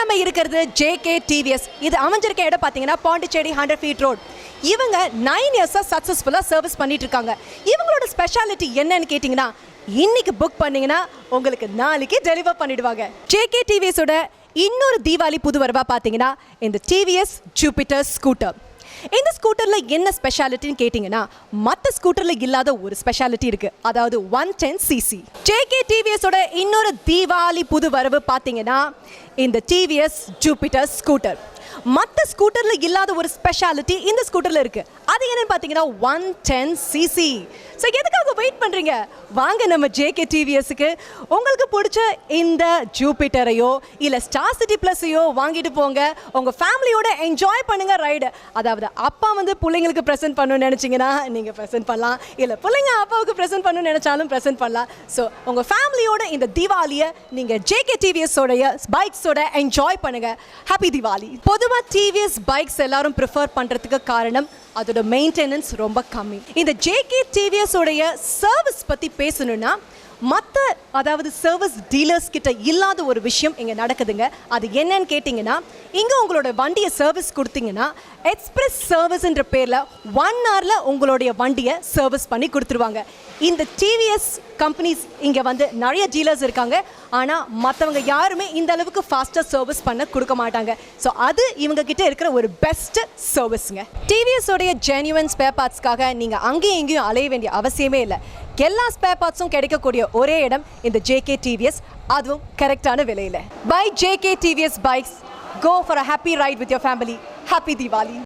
நம்ம இருக்கிறது JK TVS. இது அமைஞ்சிருக்க இடம் பார்த்தீங்கன்னா பாண்டிச்சேரி 100 feet ரோட். இவங்க 9 இயர்ஸாக சக்ஸஸ்ஃபுல்லாக சர்வீஸ் பண்ணிட்டு இருக்காங்க. இவங்களோட ஸ்பெஷாலிட்டி என்னன்னு கேட்டிங்கன்னா, இன்னைக்கு புக் பண்ணீங்கன்னா உங்களுக்கு நாளைக்கு டெலிவர் பண்ணிடுவாங்க. ஜேகே டிவிஎஸோட இன்னொரு தீபாவளி புது வரவா பார்த்தீங்கன்னா இந்த டிவிஎஸ் ஜூபிட்டர் ஸ்கூட்டர். இந்த ஸ்கூட்டரில் என்ன ஸ்பெஷாலிட்டின்னு கேட்டிங்கன்னா, மற்ற ஸ்கூட்டரில் இல்லாத ஒரு ஸ்பெஷாலிட்டி இருக்குது. அதாவது 110cc. ஜேகே டிவிஎஸோட இன்னொரு தீபாவளி புது வரவு பார்த்தீங்கன்னா இந்த டிவிஎஸ் ஜூபிட்டர் ஸ்கூட்டர். மற்ற ஸ்கூட்டரில் இல்லாத ஒரு ஸ்பெஷாலிட்டி இந்த ஸ்கூட்டரில் இருக்குது. அது என்னன்னு பார்த்தீங்கன்னா 110cc. ஸோ எதுக்காக வெயிட் பண்ணுறீங்க? வாங்க நம்ம ஜேகே டிவிஎஸ்க்கு உங்களுக்கு பிடிச்ச இந்த ஜூபிட்டரையோ இல்லை ஸ்டார் சிட்டி ப்ளஸையோ வாங்கிட்டு போங்க. உங்கள் ஃபேமிலியோட என்ஜாய் பண்ணுங்கள் ரைடு. அதாவது அப்பா வந்து பிள்ளைங்களுக்கு ப்ரெசென்ட் பண்ணணும்னு நினச்சிங்கன்னா நீங்கள் ப்ரெசென்ட் பண்ணலாம், இல்லை பிள்ளைங்க அப்பாவுக்கு ப்ரெசென்ட் பண்ணணும்னு நினச்சாலும் ப்ரெசென்ட் பண்ணலாம். ஸோ உங்கள் ஃபேமிலியோட இந்த தீபாவளியை நீங்கள் ஜேகே டிவிஎஸோடைய பைக்ஸோட என்ஜாய் பண்ணுங்கள். ஹாப்பி தீபாவளி. பொதுவாக டிவிஎஸ் பைக்ஸ் எல்லாரும் ப்ரிஃபர் பண்ணுறதுக்கு காரணம் அதோட மெயின்டெனன்ஸ் ரொம்ப கம்மி. இந்த ஜேகே டிவிஎஸ் உடைய சர்வீஸ் பற்றி பேசணும்னா அதாவது சர்வீஸ் டீலர்ஸ் கிட்ட இல்லாத ஒரு விஷயம் இங்கே நடக்குதுங்க. அது என்னன்னு கேட்டிங்கன்னா, இங்கே உங்களோட வண்டியை சர்வீஸ் கொடுத்தீங்கன்னா எக்ஸ்பிரஸ் சர்வீஸ்ன்ற பேரில் 1 hourல உங்களுடைய வண்டியை சர்வீஸ் பண்ணி கொடுத்துருவாங்க. இந்த டிவிஎஸ் கம்பெனிஸ் இங்கே வந்து நிறைய டீலர்ஸ் இருக்காங்க. ஆனால் மற்றவங்க யாருமே இந்த அளவுக்கு ஃபாஸ்ட்டாக சர்வீஸ் பண்ண கொடுக்க மாட்டாங்க. ஸோ அது இவங்க கிட்ட இருக்கிற ஒரு பெஸ்ட் சர்வீஸுங்க. டிவிஎஸோடைய ஜென்யூவன் ஸ்பேர் பார்ட்ஸ்க்காக நீங்கள் அங்கேயும் இங்கேயும் அலைய வேண்டிய அவசியமே இல்லை. எல்லா ஸ்பேர் பார்ட்ஸும் கிடைக்கக்கூடிய ஒரே இடம் இந்த ஜேகே டிவிஎஸ், அதுவும் கரெக்டான விலையில். By JK TVS bikes. Go for a happy ride with your family. Happy Diwali.